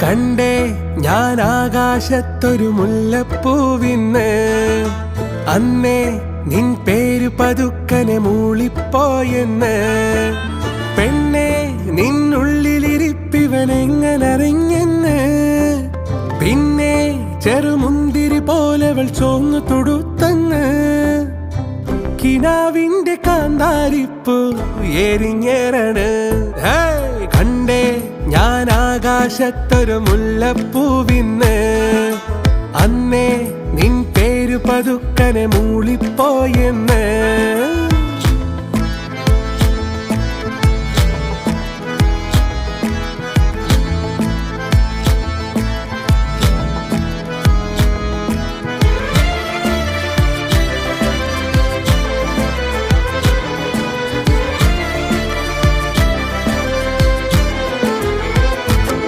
കണ്ടേ ഞാൻ ആകാശത്തൊരു മുല്ലപ്പൂവിന്ന്, അന്നേ നിൻ പേര് പതുക്കനെ മൂളിപ്പോയെന്ന്. പെണ്ണെ നിന്നുള്ളിലിരിപ്പിവനെങ്ങനറിഞ്ഞെന്ന്, പിന്നെ ചെറുമുന്തിരി പോലെവൾ ചോന്നു തൊടുത്തന്ന്. കിനാവിന്റെ കാന്താരിപ്പൂ എരിഞ്ഞേറാണ്. കണ്ടേ ഞാൻ ആകാശത്തൊരു മുല്ലപ്പൂവിന്ന്, അന്നേ നിൻ പേര് പതുക്കനെ മൂളിപ്പോയെന്ന്.